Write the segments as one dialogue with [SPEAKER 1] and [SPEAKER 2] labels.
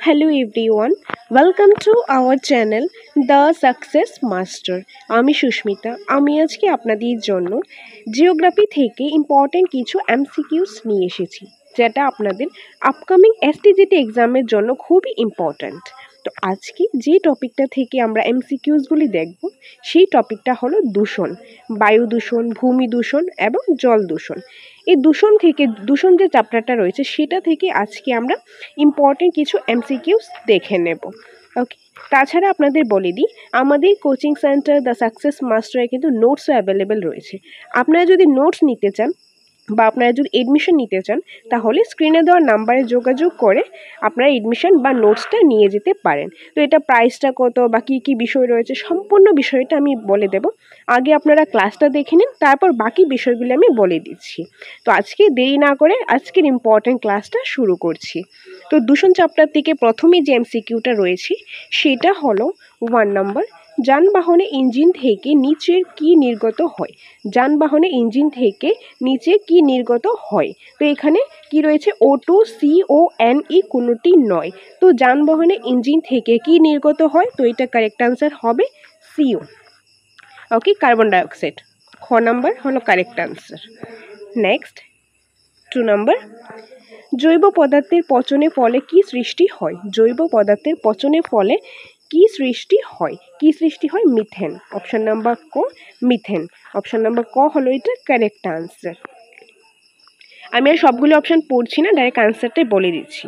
[SPEAKER 1] Hello everyone, welcome to our channel The Success Master. আমি সুস্মিতা। আমি আজকে আপনাদের জন্য জিওগ্রাফি থেকে ইম্পর্টেন্ট কিছু এমসিকিউস নিয়ে এসেছি, যেটা আপনাদের আপকামিং এসটিজিটি এক্সামের জন্য খুবই ইম্পর্ট্যান্ট। তো আজকে যে টপিকটা থেকে আমরা এমসিকিউসগুলি দেখব সেই টপিকটা হলো দূষণ, বায়ু দূষণ, ভূমি দূষণ এবং জল দূষণ। এই দূষণ যে চ্যাপ্টারটা রয়েছে সেটা থেকে আজকে আমরা ইম্পর্টেন্ট কিছু এমসিকিউস দেখে নেব। ওকে, তাছাড়া আপনাদের বলে দিই, আমাদের কোচিং সেন্টার দ্য সাকসেস মাস্টারে কিন্তু নোটসও অ্যাভেলেবেল রয়েছে। আপনারা যদি নোটস নিতে চান বা আপনারা যদি এডমিশন নিতে চান, তাহলে স্ক্রিনে দেওয়া নাম্বারে যোগাযোগ করে আপনারা এডমিশন বা নোটসটা নিয়ে যেতে পারেন। তো এটা প্রাইসটা কত বা কী কী বিষয় রয়েছে সম্পূর্ণ বিষয়টা আমি বলে দেব। আগে আপনারা ক্লাসটা দেখে নিন, তারপর বাকি বিষয়গুলি আমি বলে দিচ্ছি। তো আজকে দেরি না করে আজকের ইম্পর্ট্যান্ট ক্লাসটা শুরু করছি। তো দূষণ চ্যাপ্টার থেকে প্রথমে যে এমসিকিউটা রয়েছে সেটা হলো 1 নম্বর, যানবাহনে ইঞ্জিন থেকে নিচের কি নির্গত হয়। যানবাহনে ইঞ্জিন থেকে নিচে কি নির্গত হয়। তো এখানে কি রয়েছে, O2, CONE কোনোটি নয়। তো যানবাহনে ইঞ্জিন থেকে কি নির্গত হয়, তো এটা কারেক্ট আনসার হবে CO। ওকে, কার্বন ডাইঅক্সাইড। খ নাম্বার হলো কারেক্ট আনসার। নেক্সট 2 নম্বর, জৈব পদার্থের পচনের ফলে কি সৃষ্টি হয়। জৈব পদার্থের পচনের ফলে কি সৃষ্টি হয়। কি সৃষ্টি হয়, মিথেন। অপশন নাম্বার ক, মিথেন। অপশন নাম্বার ক হলো এটা কারেক্ট আনসার। আমি আর সবগুলো অপশন পড়ছি না, ডাইরেক্ট আনসারটাই বলে দিচ্ছি।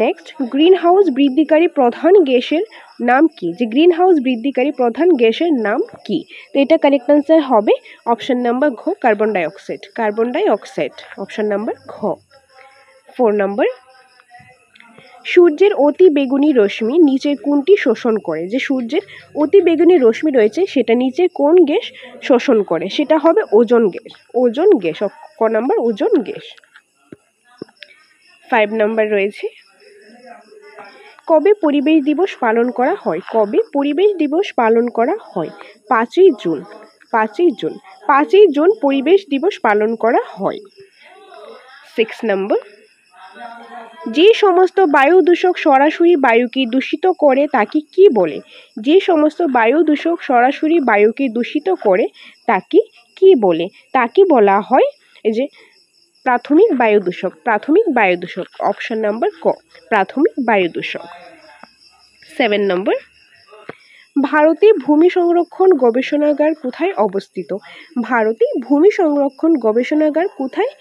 [SPEAKER 1] নেক্সট, গ্রিন হাউস বৃদ্ধিকারী প্রধান গ্যাসের নাম কি। যে গ্রিন হাউস বৃদ্ধিকারী প্রধান গ্যাসের নাম কি। তো এটা কারেক্ট আনসার হবে অপশন নাম্বার ঘ, carbon dioxide. Carbon dioxide, option number ঘ। 4 নম্বর, সূর্যের অতি বেগুনি রশ্মি নিচের কোনটি শোষণ করে। যে সূর্যের অতি বেগুনি রশ্মি রয়েছে সেটা নিচে কোন গ্যাস শোষণ করে, সেটা হবে ওজোন গ্যাস। ওজোন গ্যাস, ক নাম্বার ওজোন গ্যাস। 5 নম্বর রয়েছে, কবে পরিবেশ দিবস পালন করা হয়। কবে পরিবেশ দিবস পালন করা হয়। 5ই জুন। 5ই জুন। 5ই জুন পরিবেশ দিবস পালন করা হয়। 6 নম্বর, যে সমস্ত বায়ু দূষক সরাসরি বায়ুকে দূষিত করে তাকে কি বলে। যে সমস্ত বায়ু দূষক সরাসরি বায়ুকে দূষিত করে তাকে কি বলে। তাকে বলা হয় এই যে প্রাথমিক বায়ু দূষক। প্রাথমিক বায়ু দূষক, অপশন নাম্বার ক, প্রাথমিক বায়ু দূষক। 7 নম্বর, ভারতে ভূমি সংরক্ষণ গবেষণাগার কোথায় অবস্থিত। ভারতে ভূমি সংরক্ষণ গবেষণাগার কোথায়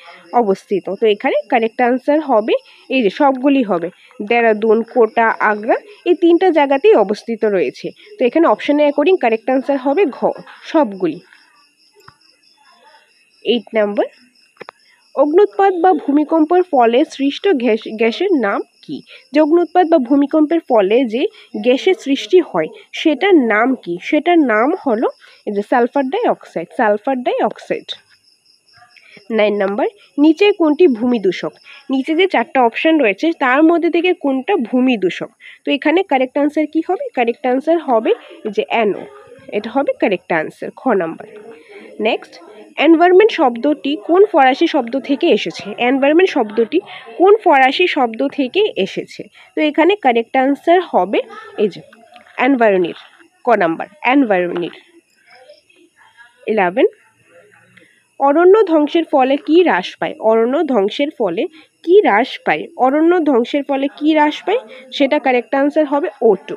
[SPEAKER 1] অবস্থিত। তো এখানে কারেক্ট আনসার হবে এই যে সবগুলি হবে, দেরাদুন, কোটা, আগ্রা, এই 3টা জায়গাতেই অবস্থিত রয়েছে। তো এখানে অপশনে অ্যাকর্ডিং কারেক্ট আনসার হবে ঘ, সবগুলি। 8 নম্বর, অগ্নুৎপাত বা ভূমিকম্পের ফলে সৃষ্ট গ্যাসের নাম কি। যে অগ্নুৎপাত বা ভূমিকম্পের ফলে যে গ্যাসের সৃষ্টি হয় সেটার নাম কি। সেটার নাম হলো এই যে sulphur die oxide. Sulphur die oxide. 9 নম্বর, নিচের কোনটি ভূমি দূষক। নিচে যে 4টা অপশন রয়েছে তার মধ্যে থেকে কোনটা ভূমি দূষক। তো এখানে কারেক্ট আনসার কি হবে, কারেক্ট আনসার হবে যে NO। এটা হবে কারেক্ট আনসার, খ নাম্বার। নেক্সট, এনভায়রনমেন্ট শব্দটি কোন ফরাসি শব্দ থেকে এসেছে। এনভায়রনমেন্ট শব্দটি কোন ফরাসি শব্দ থেকে এসেছে। তো এখানে কারেক্ট আনসার হবে এই যে এনভায়রনির, ক নাম্বার, এনভায়রনির। 11, অরণ্য ধ্বংসের ফলে কি হ্রাস পায়। অরণ্য ধ্বংসের ফলে কি হ্রাস পায়। অরণ্য ধ্বংসের ফলে কি হ্রাস পায়, সেটা কারেক্ট আনসার হবে O2।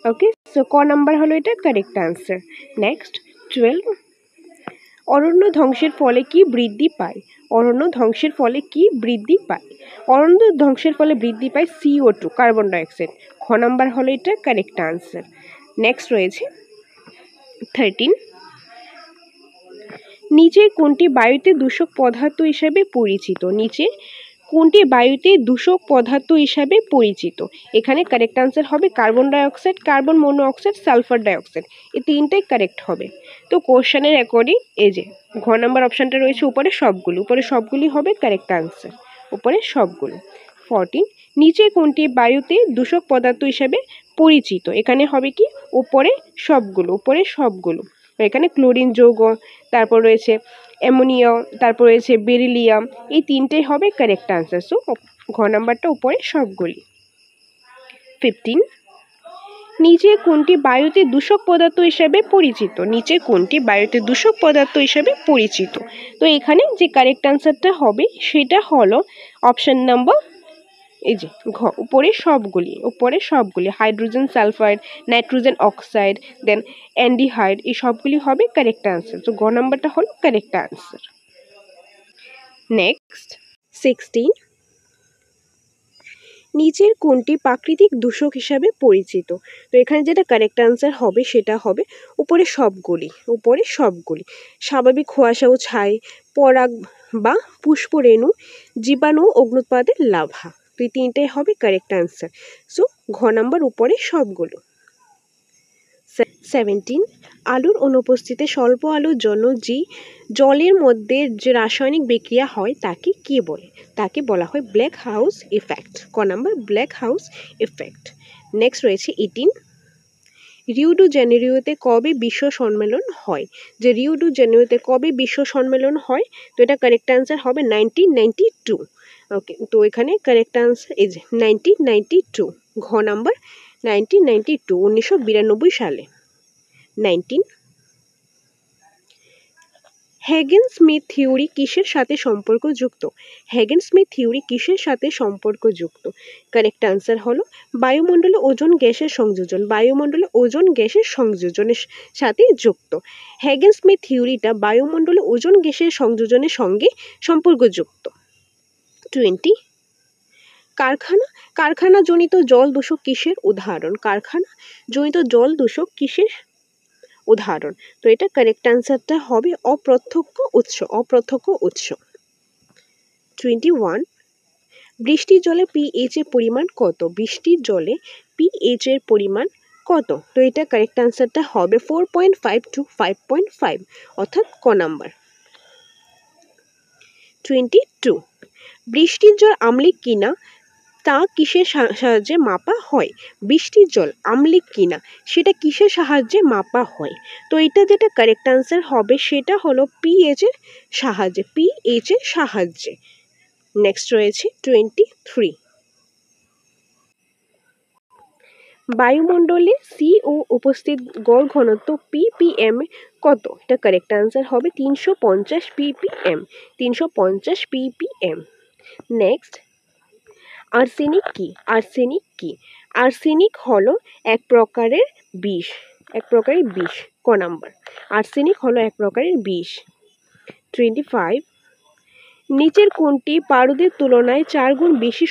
[SPEAKER 1] ওকে, সো ক নাম্বার হলো এটা কারেক্ট আনসার। নেক্সট 12, অরণ্য ধ্বংসের ফলে কি বৃদ্ধি পায়। অরণ্য ধ্বংসের ফলে কি বৃদ্ধি পায়। অরণ্য ধ্বংসের ফলে বৃদ্ধি পায় CO2, কার্বন ডাইঅক্সাইড। খ নাম্বার হলো এটা কারেক্ট আনসার। নেক্সট রয়েছে 13, নিচে কোনটি বায়ুতে দূষক পদার্থ হিসেবে পরিচিত। নিচে কোনটি বায়ুতে দূষক পদার্থ হিসাবে পরিচিত। এখানে কারেক্ট আনসার হবে carbon dioxide, carbon monoxide, sulphur dioxide, এই 3টাই কারেক্ট হবে। তো কোশ্চেনের অ্যাকর্ডিং এই যে ঘ নাম্বার অপশানটা রয়েছে উপরে সবগুলো, উপরে সবগুলি হবে কারেক্ট আনসার, উপরে সবগুলো। 14, নিচে কোনটি বায়ুতে দূষক পদার্থ হিসাবে পরিচিত। এখানে হবে কি উপরে সবগুলো, উপরে সবগুলো। এখানে ক্লোরিন যৌগ, তারপর রয়েছে অ্যামোনিয়া, তারপর রয়েছে বেরিলিয়াম, এই 3টাই হবে কারেক্ট আনসার। সো ঘ নাম্বারটা উপরে সবগুলি। 15, নিচে কোনটি বায়ুতে দূষক পদার্থ হিসেবে পরিচিত? নিচে কোনটি বায়ুতে দূষক পদার্থ হিসেবে পরিচিত? তো এখানে যে কারেক্ট আনসারটা হবে সেটা হলো অপশন নাম্বার এই যে ঘ, উপরে সবগুলি হাইড্রোজেন সালফাইড, নাইট্রোজেন অক্সাইড, দেন অ্যান্ডিহাইড, এই সবগুলি হবে কারেক্ট আনসার। তো গ নাম্বারটা হলো কারেক্ট আনসার। নেক্সট 16, নিচের কোনটি প্রাকৃতিক দূষক হিসাবে পরিচিত? তো এখানে যেটা কারেক্ট আনসার হবে সেটা হবে উপরে সবগুলি স্বাভাবিক কুয়াশা ও ছাই, পরাগ বা পুষ্পরেণু, জীবাণু, অগ্নুৎপাতের লাভা। তো এই তিনটাই হবে কারেক্ট আনসার। সো ঘ নাম্বার উপরে সবগুলো। 17, আলুর অনুপস্থিতিতে স্বল্প আলোর জন্য যে জলের মধ্যে যে রাসায়নিক বিক্রিয়া হয় তাকে কি বলে? তাকে বলা হয় ব্ল্যাক হাউস ইফেক্ট। ক number black house effect. Next রয়েছে 18, রিও ডি জেনেরিওতে কবে বিশ্ব সম্মেলন হয়? যে রিও ডি জেনেরিওতে কবে বিশ্ব সম্মেলন হয়? তো এটা কারেক্ট আনসার হবে 1992। ওকে, তো এখানে কারেক্ট আনসার এই যে 1992। ঘ নাম্বার 1992, 1992 সালে। 19, হ্যাগেন স্মিথ থিওরি কিসের সাথে সম্পর্কযুক্ত? হ্যাগেন স্মিথ থিওরি কিসের সাথে সম্পর্কযুক্ত? কারেক্ট আনসার হলো বায়ুমণ্ডলে ওজোন গ্যাসের সংযোজনের সাথে যুক্ত। হ্যাগেন স্মিথ থিওরিটা বায়ুমণ্ডলে ওজোন গ্যাসের সংযোজনের সঙ্গে সম্পর্কযুক্ত। 20, কারখানাজনিত জল দূষক কিসের উদাহরণ? কারখানাজনিত জল দূষক কিসের উদাহরণ? তো এটা কারেক্ট আনসারটা হবে অপ্রত্যক্ষ উৎস। 21, বৃষ্টির জলে পিএইচ এর পরিমাণ কত? বৃষ্টির জলে পিএইচ এর পরিমাণ কত? তো এটা কারেক্ট আনসারটা হবে 4.5 to 5.5, অর্থাৎ ক নাম্বার। 22, বৃষ্টির জল আম্লিক কিনা তা কিসের সাহায্যে মাপা হয়? বৃষ্টির জল আম্লিক কিনা সেটা কিসের সাহায্যে মাপা হয়? তো এটা যেটা কারেক্ট আনসার হবে সেটা হলো পিএইচ এর সাহায্যে। নেক্সট রয়েছে 23, বায়ুমণ্ডলে CO উপস্থিত গড় ঘনত্ব ppm কত? এটা কারেক্ট আনসার হবে 350 ppm। নেক্সট, আর্সেনিক কি? আর্সেনিক হলো এক প্রকারের বিষ। ক নাম্বার, আর্সেনিক হলো এক প্রকারের বিষ। 25, নিচের কোনটি পারদের তুলনায় 4 গুণ বেশি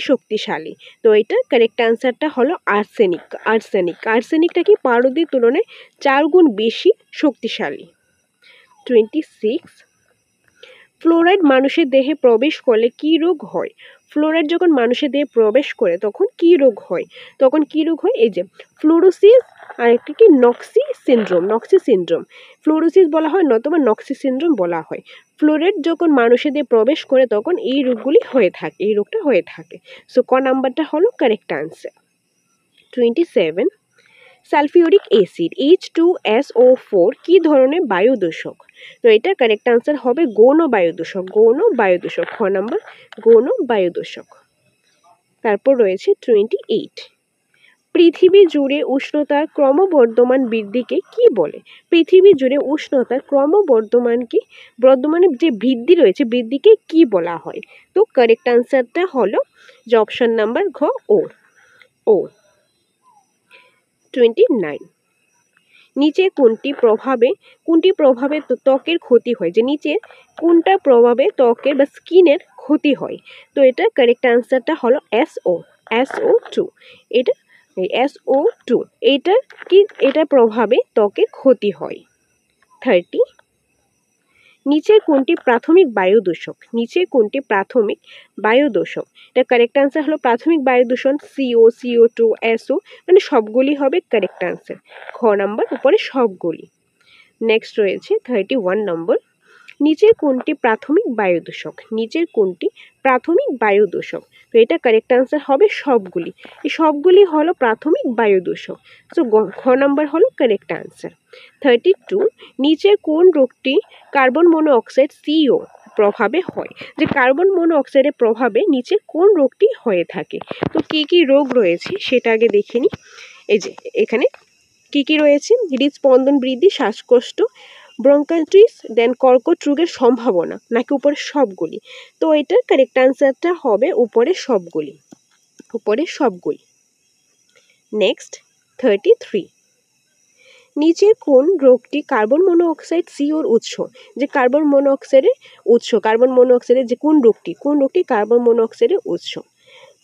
[SPEAKER 1] শক্তিশালী? তো এটা কারেক্ট আনসারটা হলো আর্সেনিকটা কি পারদের তুলনায় 4 গুণ বেশি শক্তিশালী। 26, ফ্লোরাইড মানুষের দেহে প্রবেশ করলে কি রোগ হয়? ফ্লোরাইড যখন মানুষের দেহে প্রবেশ করে তখন কি রোগ হয়? এই যে ফ্লোরোসিস আর একটা কি নক্সি সিনড্রোম। ফ্লোরোসিস বলা হয় নতুবা নক্সি সিনড্রোম বলা হয়। ফ্লোরাইড যখন মানুষের দেহে প্রবেশ করে তখন এই রোগটা হয়ে থাকে। সো ক নাম্বারটা হলো correct answer. 27, sulphuric acid H2SO4 কি ধরনের বায়ু দূষক? তো এটা কারেক্ট আনসার হবে গৌণ বায়ু দূষক। খ নাম্বার গৌণ বায়ু দূষক। তারপর রয়েছে 28, পৃথিবী জুড়ে উষ্ণতার ক্রমবর্ধমান বৃদ্ধিকে কি বলে? পৃথিবী জুড়ে উষ্ণতার বর্ধমানের যে বৃদ্ধিকে কি বলা হয়? তো কারেক্ট আনসারটা হলো যে অপশন নাম্বার ঘ ও। 29, নিচে কোনটি প্রভাবে ত্বকের ক্ষতি হয়? যে নিচে কোনটা প্রভাবে ত্বকের বা স্কিনের ক্ষতি হয়? তো এটা কারেক্ট আনসারটা হলো SO2। এটা প্রভাবে ত্বকের ক্ষতি হয়। 30, নিচের কোনটি প্রাথমিক বায়ু দূষক? এটা কারেক্ট আনসার হলো প্রাথমিক বায়ু দূষণ CO, CO2, SO, মানে সবগুলি হবে কারেক্ট আনসার। খ নাম্বার উপরে সবগুলি। নেক্সট রয়েছে 31 নম্বর, নিচের কোনটি প্রাথমিক বায়ু দূষক? তো এটা কারেক্ট আনসার হবে সবগুলি। এই সবগুলি হলো প্রাথমিক বায়ু দূষক। সো খ নাম্বার হলো কারেক্ট আনসার। 32, নিচের কোন রোগটি কার্বন মনোঅক্সাইড CO প্রভাবে হয়, যে কার্বন মনোঅক্সাইডের প্রভাবে নিচে কোন রোগটি হয়ে থাকে। তো কি কি রোগ রয়েছে সেটা আগে দেখে নিই। এই যে এখানে কি কি রয়েছে, হৃদস্পন্দন বৃদ্ধি, শ্বাসকষ্ট, ব্রঙ্কাইটিস, দেন কর্কট রোগের সম্ভাবনা, নাকি উপরে সবগুলি। তো এটার কারেক্ট আনসারটা হবে উপরে সবগুলি, উপরে সবগুলি। নেক্সট 33, নিচের কোন রোগটি কার্বন মনোঅক্সাইড সিওর উৎস, যে কার্বন মনোঅক্সাইডের উৎস, কার্বন মনোঅক্সাইডের যে কোন রোগটি কার্বন মনোঅক্সাইডের উৎস।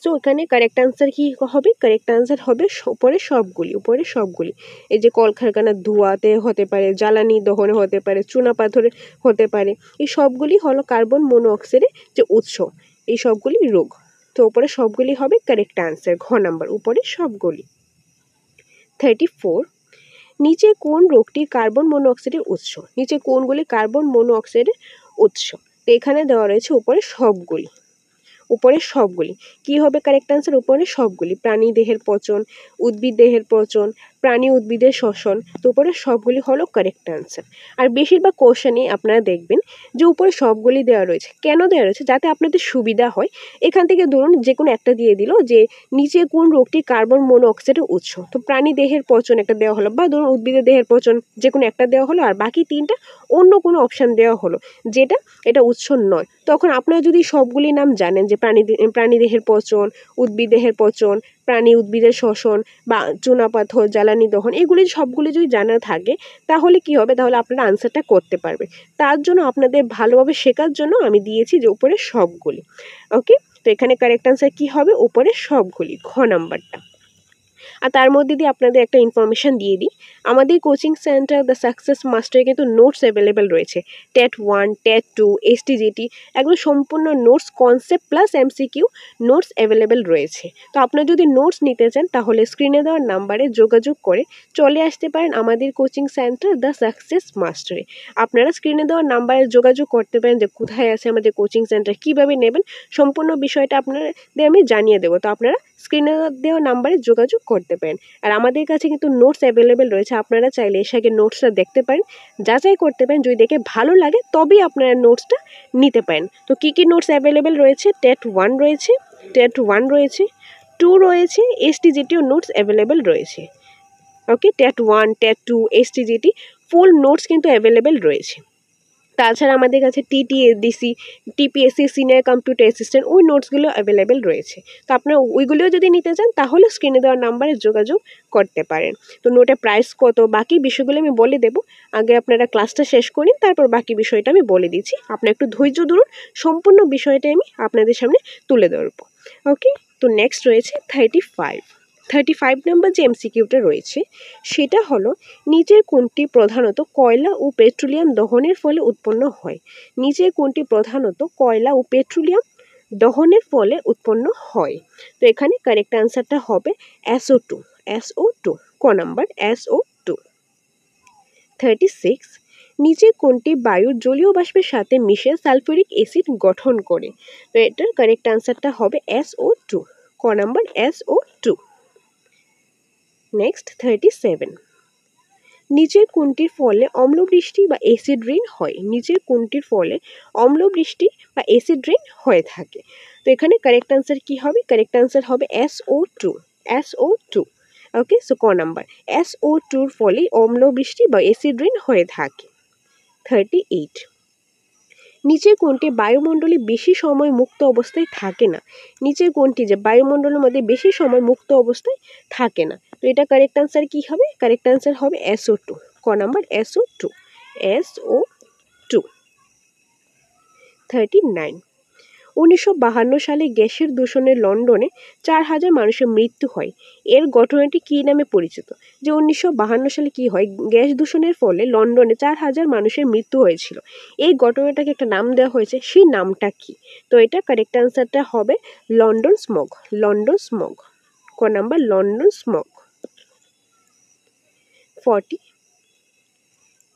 [SPEAKER 1] সো এখানে কারেক্ট আনসার কি হবে, কারেক্ট আনসার হবে উপরে সবগুলি, উপরে সবগুলি। এই যে কলকারখানার ধোঁয়াতে হতে পারে, জ্বালানি দহনে হতে পারে, চুনাপাথরে হতে পারে, এই সবগুলি হলো কার্বন মনোঅক্সাইডের যে উৎস, এই সবগুলি রোগ। তো উপরে সবগুলি হবে কারেক্ট আনসার, ঘ নাম্বার, উপরে সবগুলি। 34, নিচে কোন রোগটি কার্বন মনোঅক্সাইডের উৎস, নিচে কোনগুলি কার্বন মনোঅক্সাইডের উৎস। তো এখানে দেওয়া রয়েছে উপরে সবগুলি, উপরে সবগুলি। কি হবে কারেক্ট আনসার, উপরে সবগুলি। প্রাণী দেহের পচন, উদ্ভিদ দেহের পচন, প্রাণী উদ্ভিদের শ্বসন, তো উপরে সবগুলি হলো কারেক্ট আনসার। আর বেশিরভাগ কোশ্চেনে আপনারা দেখবেন যে উপরে সবগুলি দেওয়া রয়েছে। কেন দেওয়া রয়েছে, যাতে আপনাদের সুবিধা হয়। এখান থেকে ধরুন যে কোনো একটা দিয়ে দিল যে নিচে কোন রোগটি কার্বন মনোঅক্সাইডের উৎস, তো প্রাণী দেহের পচন একটা দেওয়া হলো, বা ধরুন উদ্ভিদের দেহের পচন, যে কোনো একটা দেওয়া হলো, আর বাকি তিনটা অন্য কোনো অপশান দেওয়া হলো যেটা এটা উৎস নয়। তখন আপনারা যদি সবগুলি নাম জানেন, যে প্রাণী দেহের পচন, উদ্ভিদ দেহের পচন, প্রাণী উদ্ভিদের শ্বসন, বা চুনাপাথর, জ্বালানি দহন, এগুলি সবগুলি যদি জানা থাকে তাহলে কি হবে, তাহলে আপনারা আনসারটা করতে পারবে। তার জন্য আপনাদের ভালোভাবে শেখার জন্য আমি দিয়েছি যে উপরে সবগুলি। ওকে, তো এখানে কারেক্ট আনসার কি হবে, উপরে সবগুলি, ঘ নাম্বারটা। আর তার মধ্যে দিয়ে আপনাদের একটা ইনফরমেশান দিয়ে দিই, আমাদের কোচিং সেন্টার দ্য সাকসেস মাস্টারে কিন্তু নোটস অ্যাভেলেবেল রয়েছে। টেট 1, টেট 2, STGT, একদম সম্পূর্ণ notes, concept plus MCQ notes available রয়েছে। তো আপনারা যদি নোটস নিতে চান তাহলে স্ক্রিনে দেওয়ার নাম্বারে যোগাযোগ করে চলে আসতে পারেন আমাদের কোচিং সেন্টার দ্য সাকসেস মাস্টারে। আপনারা স্ক্রিনে দেওয়ার নাম্বারে যোগাযোগ করতে পারেন যে কোথায় আছে আমাদের কোচিং সেন্টার, কীভাবে নেবেন, সম্পূর্ণ বিষয়টা আপনাদের আমি জানিয়ে দেবো। তো আপনারা স্ক্রিনে দেওয়া নাম্বারে যোগাযোগ করতে পারেন। আর আমাদের কাছে কিন্তু নোটস অ্যাভেলেবেল রয়েছে, আপনারা চাইলে এসে আগে নোটসটা দেখতে পারেন, যাচাই করতে পারেন, যদি দেখে ভালো লাগে তবেই আপনারা নোটসটা নিতে পারেন। তো কী কী নোটস অ্যাভেলেবেল রয়েছে, টেট 1 রয়েছে, টেট 1 রয়েছে, 2 রয়েছে, STGTও নোটস অ্যাভেলেবেল রয়েছে। Okay, TET 1, TET 2, STGT full notes কিন্তু অ্যাভেলেবেল রয়েছে। তাছাড়া আমাদের কাছে TTSDC, TPSC senior computer assistant, ওই নোটসগুলো অ্যাভেলেবেল রয়েছে। তো আপনারা ওইগুলোও যদি নিতে চান তাহলে স্ক্রিনে দেওয়ার নাম্বারে যোগাযোগ করতে পারেন। তো নোটের প্রাইস কত, বাকি বিষয়গুলো আমি বলে দেবো, আগে আপনারা ক্লাসটা শেষ করিন, তারপর বাকি বিষয়টা আমি বলে দিচ্ছি। আপনারা একটু ধৈর্য ধরুন, সম্পূর্ণ বিষয়টা আমি আপনাদের সামনে তুলে ধরবো। ওকে, তো নেক্সট রয়েছে 35 নম্বর যে MCQটা রয়েছে সেটা হলো, নিচের কোনটি প্রধানত কয়লা ও পেট্রোলিয়াম দহনের ফলে উৎপন্ন হয়, নিচের কোনটি প্রধানত কয়লা ও পেট্রোলিয়াম দহনের ফলে উৎপন্ন হয়। তো এখানে কারেক্ট আনসারটা হবে SO2, SO2, ক নাম্বার SO2। 36, নিচের কোনটি বায়ুর জলীয় বাষ্পের সাথে মিশে সালফিউরিক অ্যাসিড গঠন করে। তো এটার কারেক্ট আনসারটা হবে SO2, ক নাম্বার SO2। নেক্সট 37, নিচের কোনটির ফলে অম্লবৃষ্টি বা অ্যাসিড রেইন হয়, নিচের কোনটির ফলে অম্লবৃষ্টি বা অ্যাসিড রেইন হয়ে থাকে। তো এখানে কারেক্ট আনসার কি হবে, কারেক্ট আনসার হবে SO2, SO2। ওকে, সো ক নাম্বার SO2-র ফলে অম্লবৃষ্টি বা অ্যাসিড রেইন হয়ে থাকে। 38, নিচের কোনটি বায়ুমণ্ডলে বেশি সময় মুক্ত অবস্থায় থাকে না, নিচের কোনটি যে বায়ুমণ্ডলের মধ্যে বেশি সময় মুক্ত অবস্থায় থাকে না। তো এটা কারেক্ট আনসার কি হবে, কারেক্ট আনসার হবে SO2, ক নাম্বার SO2, SO2। 39, 1952 সালে গ্যাসের দূষণে লন্ডনে 4000 মানুষের মৃত্যু হয়, এর ঘটনাটি কী নামে পরিচিত। যে 1952 সালে কি হয়, গ্যাস দূষণের ফলে লন্ডনে 4000 মানুষের মৃত্যু হয়েছিল, এই ঘটনাটাকে একটা নাম দেওয়া হয়েছে, সেই নামটা কি। তো এটা কারেক্ট আনসারটা হবে লন্ডন স্মগ, লন্ডন স্মগ, ক নাম্বার লন্ডন স্মগ। 40,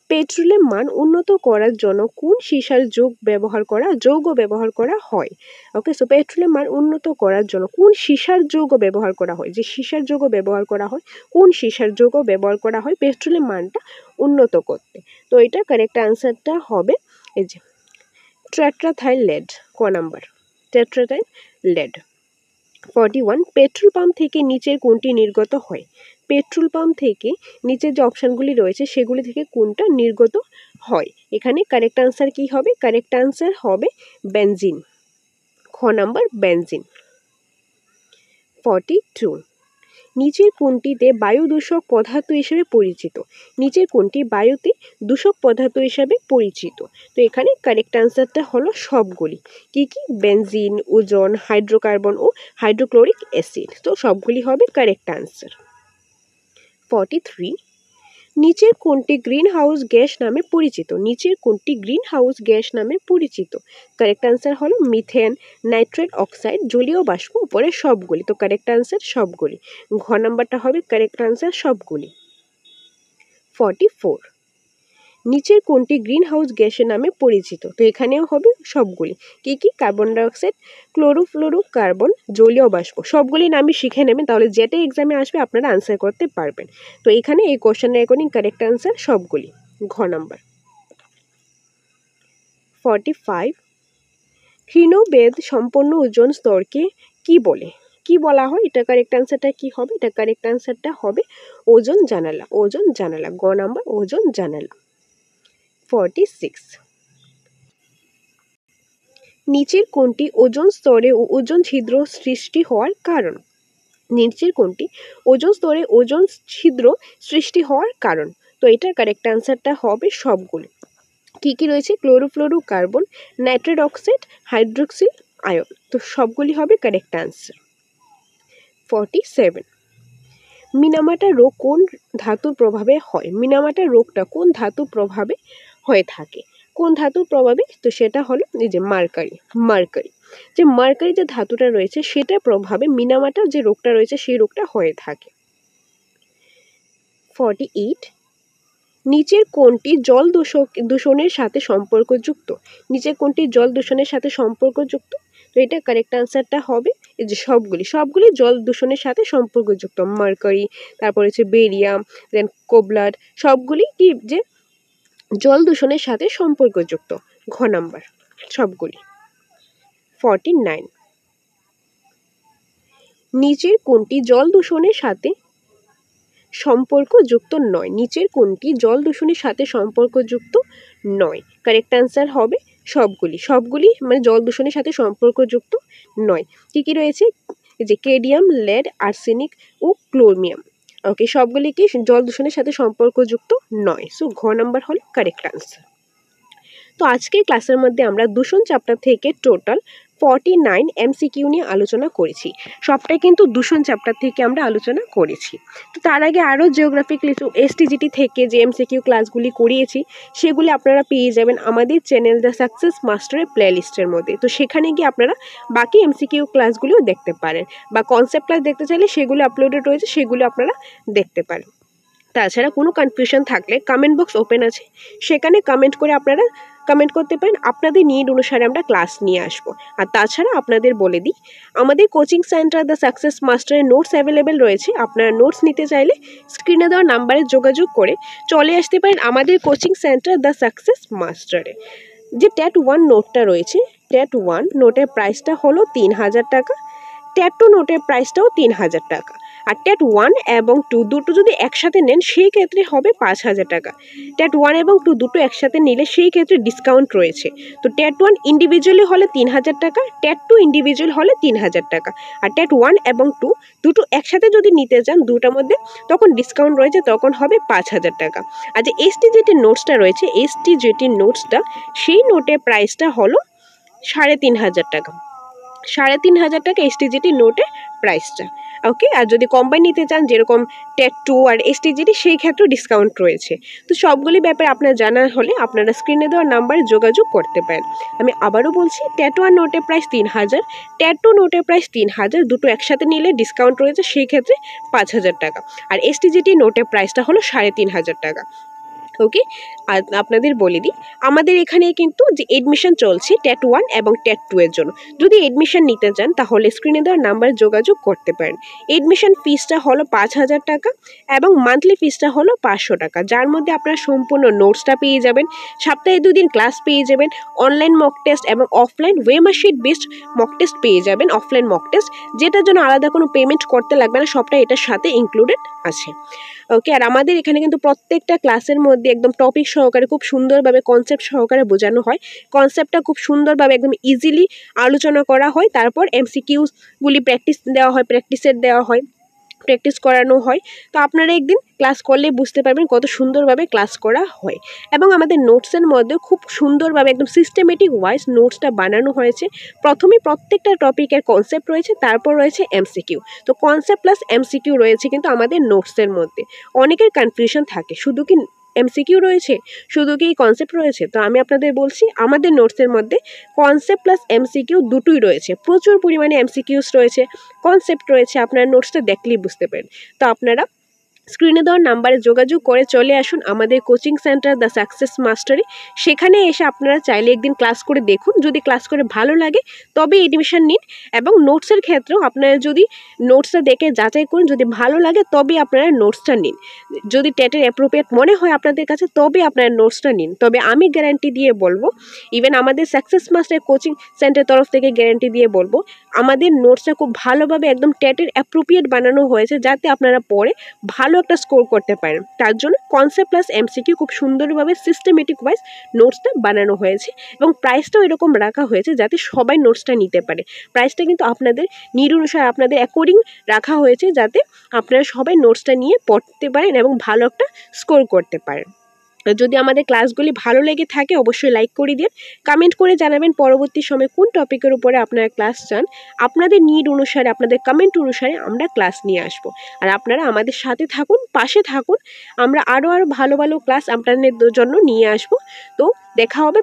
[SPEAKER 1] পেট্রোলের মান উন্নত করার জন্য কোন সীসার যৌগ ব্যবহার করা হয়। ওকে, সো পেট্রোলের মান উন্নত করার জন্য কোন সীসার যৌগ ব্যবহার করা হয়, যে সীসার যৌগ ব্যবহার করা হয়, কোন সীসার যৌগ ব্যবহার করা হয় পেট্রোলের মানটা উন্নত করতে। তো এটা কারেক্ট আনসারটা হবে এই যে টেট্রাথাইল লেড, ক নাম্বার টেট্রাথাইল লেড। 41 পেট্রোল পাম্প থেকে নিচের কোনটি নির্গত হয়? পেট্রোল পাম্প থেকে নিচের যে অপশানগুলি রয়েছে সেগুলি থেকে কোনটা নির্গত হয়? এখানে কারেক্ট আনসার কি হবে? কারেক্ট আনসার হবে বেনজিন, খ নাম্বার বেনজিন। 42 নিচের কোনটিতে বায়ু দূষক পদার্থ হিসেবে পরিচিত? নিচের কোনটি বায়ুতে দূষক পদার্থ হিসেবে পরিচিত? তো এখানে কারেক্ট আনসারটা হলো সবগুলি। কি কি? বেনজিন, ওজোন, হাইড্রোকার্বন ও হাইড্রোক্লোরিক অ্যাসিড। তো সবগুলি হবে কারেক্ট আনসার। 43 নিচের কোনটি গ্রিন হাউস গ্যাস নামে পরিচিত? নিচের কোনটি গ্রিন হাউস গ্যাস নামে পরিচিত? কারেক্ট আনসার হলো মিথেন, নাইট্রেট অক্সাইড, জলীয় বাষ্প, উপরে সবগুলি। তো কারেক্ট আনসার সবগুলি, ঘ নাম্বারটা হবে কারেক্ট আনসার সবগুলি। 44 নিচের কোনটি গ্রিন হাউস গ্যাসের নামে পরিচিত? তো এখানেও হবে সবগুলি। কি কি? কার্বন ডাইঅক্সাইড, ক্লোরোফ্লোরোকার্বন, জলীয় বাষ্প। সবগুলি নামই শিখে নেবেন, তাহলে যেটা এক্সামে আসবে আপনারা আনসার করতে পারবেন। তো এখানে এই কোশ্চেনের অ্যাকর্ডিং কারেক্ট আনসার সবগুলি, ঘ নাম্বার। 45 ক্ষীণবেদ সম্পন্ন ওজোন স্তরকে কি বলে? কি বলা হয়? এটা কারেক্ট আনসারটা কি হবে? এটা কারেক্ট আনসারটা হবে ওজোন জানালা, ওজোন জানালা, গ নাম্বার ওজোন জানালা। 46 নিচের কোনটি ওজোন স্তরে ও ওজোন ছিদ্র সৃষ্টি হওয়ার কারণ? নিচের কোনটি ওজোন স্তরে ওজোন ছিদ্র সৃষ্টি হওয়ার কারণ? তো এটার কারেক্ট আনসারটা হবে সবগুলো। কি কি রয়েছে? Chlorofluorocarbon, nitrate oxide, hydroxyl ion. তো সবগুলি হবে কারেক্ট আনসার। 47 মিনামাটা রোগ কোন ধাতুর প্রভাবে হয়? মিনামাটা রোগটা কোন ধাতুর প্রভাবে হয়ে থাকে? কোন ধাতুর প্রভাবে? তো সেটা হলো এই যে মার্কারি, মার্কারি। যে মার্কারি যে ধাতুটা রয়েছে সেটার প্রভাবে মিনামাটার যে রোগটা রয়েছে সেই রোগটা হয়ে থাকে। 48 নিচের কোনটি জল দূষণের সাথে সম্পর্কযুক্ত? নিচের কোনটি জল দূষণের সাথে সম্পর্কযুক্ত? তো এটা কারেক্ট আনসারটা হবে এই যে সবগুলি, সবগুলি জল দূষণের সাথে সম্পর্কযুক্ত। মার্কারি, তারপর হচ্ছে বেরিয়াম, দেন কোবলাট, সবগুলি কি যে জল দূষণের সাথে সম্পর্কযুক্ত, ঘ নাম্বার সবগুলি। 49 নিচের কোনটি জল দূষণের সাথে সম্পর্কযুক্ত নয়? নিচের কোনটি জল দূষণের সাথে সম্পর্কযুক্ত নয়? কারেক্ট আনসার হবে সবগুলি, সবগুলি মানে জল দূষণের সাথে সম্পর্কযুক্ত নয়। কি কি রয়েছে? এই যে কেডিয়াম, লেড, আর্সেনিক ও ক্লোমিয়াম। ওকে, সবগুলি কি জল দূষণের সাথে সম্পর্কযুক্ত নয়। সো ঘ নাম্বার হলো কারেক্ট আনসার। তো আজকের ক্লাসের মধ্যে আমরা দূষণ চ্যাপ্টার থেকে টোটাল 49 এমসিকিউ নিয়ে আলোচনা করেছি। সবটাই কিন্তু দূষণ চ্যাপ্টার থেকে আমরা আলোচনা করেছি। তো তার আগে আরও জিওগ্রাফিক এসটিজিটি থেকে যে এমসিকিউ ক্লাসগুলি করিয়েছি সেগুলি আপনারা পেয়ে যাবেন আমাদের চ্যানেল দ্য সাকসেস মাস্টারের প্লেলিস্টের মধ্যে। তো সেখানে গিয়ে আপনারা বাকি এমসিকিউ ক্লাসগুলিও দেখতে পারেন, বা কনসেপ্ট ক্লাস দেখতে চাইলে সেগুলো আপলোডেড রয়েছে, সেগুলো আপনারা দেখতে পারেন। তাছাড়া কোনো কনফিউশন থাকলে কমেন্ট বক্স ওপেন আছে, সেখানে কমেন্ট করে আপনারা কমেন্ট করতে পারেন। আপনাদের নিড অনুসারে আমরা ক্লাস নিয়ে আসব। আর তাছাড়া আপনাদের বলে দিই, আমাদের কোচিং সেন্টার দ্য সাকসেস মাস্টারের নোটস অ্যাভেলেবেল রয়েছে। আপনারা নোটস নিতে চাইলে স্ক্রিনে দেওয়া নাম্বারে যোগাযোগ করে চলে আসতে পারেন আমাদের কোচিং সেন্টার দ্য সাকসেস মাস্টারে। যে ট্যাট 1 নোটটা রয়েছে, ট্যাট 1 নোটের প্রাইসটা হলো 3000 টাকা, ট্যাট 2 নোটের প্রাইসটাও 3000 টাকা। আর ট্যাট 1 এবং 2 দুটো যদি একসাথে নেন সেই ক্ষেত্রে হবে 5000 টাকা। ট্যাট 1 এবং 2 দুটো একসাথে নিলে সেই ক্ষেত্রে ডিসকাউন্ট রয়েছে। তো ট্যাট 1 ইন্ডিভিজুয়ালি হলে 3000 টাকা, ট্যাট 2 ইন্ডিভিজুয়াল হলে 3000 টাকা। আর ট্যাট 1 এবং 2 দুটো একসাথে যদি নিতে চান দুটার মধ্যে, তখন ডিসকাউন্ট রয়েছে, তখন হবে 5000 টাকা। আর যে এসটিজিটির নোটসটা রয়েছে, এসটিজিটির নোটসটা সেই নোটের প্রাইসটা হলো 3500 টাকা। 3500 টাকা এসটিজিটি নোটের প্রাইসটা। ওকে, আর যদি কম্বাইন নিতে চান যেরকম ট্যাট 2 আর এসটিজিটি, সেই ক্ষেত্রেও ডিসকাউন্ট রয়েছে। তো সবগুলি ব্যাপারে আপনার জানা হলে আপনারা স্ক্রিনে দেওয়া নাম্বারে যোগাযোগ করতে পারেন। আমি আবারও বলছি, ট্যাট 1 নোটের প্রাইস 3000, ট্যাট 2 নোটের প্রাইস 3000, দুটো একসাথে নিলে ডিসকাউন্ট রয়েছে, সেই ক্ষেত্রে 5000 টাকা। আর এসটিজিটি নোটের প্রাইসটা হলো 3500 টাকা। ওকে, আর আপনাদের বলে দিই, আমাদের এখানে কিন্তু যে এডমিশন চলছে টেট 1 এবং টেট 2 এর জন্য। যদি এডমিশন নিতে চান তাহলে স্ক্রিনে দেওয়া নাম্বারে যোগাযোগ করতে পারেন। এডমিশন ফিসটা হলো 5,000 টাকা এবং মান্থলি ফিসটা হলো 500 টাকা, যার মধ্যে আপনারা সম্পূর্ণ নোটসটা পেয়ে যাবেন, সপ্তাহে 2 দিন ক্লাস পেয়ে যাবেন, অনলাইন মক টেস্ট এবং অফলাইন ওয়েমার্কশিট বেসড মক টেস্ট পেয়ে যাবেন, অফলাইন মক টেস্ট, যেটার জন্য আলাদা কোনো পেমেন্ট করতে লাগবে না, সবটা এটার সাথে ইনক্লুডেড আছে। ওকে, আর আমাদের এখানে কিন্তু প্রত্যেকটা ক্লাসের মধ্যে একদম টপিক সহকারে খুব সুন্দরভাবে কনসেপ্ট সহকারে বোঝানো হয়। কনসেপ্টটা খুব সুন্দরভাবে একদম ইজিলি আলোচনা করা হয়। তারপর এমসিকিউগুলি প্র্যাকটিস দেওয়া হয়, প্র্যাকটিস সেট দেওয়া হয়, প্র্যাকটিস করানো হয়। তো আপনারা একদিন ক্লাস করলে বুঝতে পারবেন কত সুন্দরভাবে ক্লাস করা হয়। এবং আমাদের নোটসের মধ্যে খুব সুন্দরভাবে একদম সিস্টেমেটিক ওয়াইজ নোটসটা বানানো হয়েছে। প্রথমে প্রত্যেকটা টপিকের কনসেপ্ট রয়েছে, তারপর রয়েছে এমসিকিউ। তো কনসেপ্ট প্লাস এমসিকিউ রয়েছে কিন্তু আমাদের নোটসের মধ্যে। অনেকের কনফিউশন থাকে, শুধু কি এমসিকিউ রয়েছে, শুধু কি কনসেপ্ট রয়েছে? তো আমি আপনাদের বলছি, আমাদের নোটসের মধ্যে কনসেপ্ট প্লাস এমসিকিউ দুটোই রয়েছে। প্রচুর পরিমাণে এমসিকিউস রয়েছে, কনসেপ্ট রয়েছে, আপনার নোটসটা দেখলেই বুঝতে পারেন। তো আপনারা স্ক্রিনে দেওয়ার নাম্বারে যোগাযোগ করে চলে আসুন আমাদের কোচিং সেন্টার দ্য সাকসেস মাস্টারি। সেখানে এসে আপনারা চাইলে একদিন ক্লাস করে দেখুন, যদি ক্লাস করে ভালো লাগে তবে এডমিশন নিন। এবং নোটসের ক্ষেত্রেও আপনারা যদি নোটসটা দেখে যাচাই করুন, যদি ভালো লাগে তবে আপনারা নোটসটা নিন। যদি টেটের অ্যাপ্রোপ্রিয়েট মনে হয় আপনাদের কাছে তবে আপনারা নোটসটা নিন। তবে আমি গ্যারান্টি দিয়ে বলবো, ইভেন আমাদের সাকসেস মাস্টার কোচিং সেন্টার তরফ থেকে গ্যারান্টি দিয়ে বলবো, আমাদের নোটসটা খুব ভালোভাবে একদম টেটের অ্যাপ্রোপ্রিয়েট বানানো হয়েছে, যাতে আপনারা পড়ে ভালো একটা স্কোর করতে পারেন। তার জন্য কনসেপ্ট প্লাস এমসিকিউ খুব সুন্দরভাবে সিস্টেমেটিক ওয়াইজ নোটসটা বানানো হয়েছে এবং প্রাইসটাও এরকম রাখা হয়েছে যাতে সবাই নোটসটা নিতে পারে। প্রাইসটা কিন্তু আপনাদের নিড অনুসারে আপনাদের অ্যাকর্ডিং রাখা হয়েছে, যাতে আপনারা সবাই নোটসটা নিয়ে পড়তে পারেন এবং ভালো একটা স্কোর করতে পারেন। যদি আমাদের ক্লাসগুলি ভালো লেগে থাকে অবশ্যই লাইক করে দিন, কমেন্ট করে জানাবেন পরবর্তী সময়ে কোন টপিকের উপরে আপনারা ক্লাস চান। আপনাদের নিড অনুসারে, আপনাদের কমেন্ট অনুসারে আমরা ক্লাস নিয়ে আসব। আর আপনারা আমাদের সাথে থাকুন, পাশে থাকুন, আমরা আরও ভালো ভালো ক্লাস আপনাদের জন্য নিয়ে আসব। তো দেখা হবে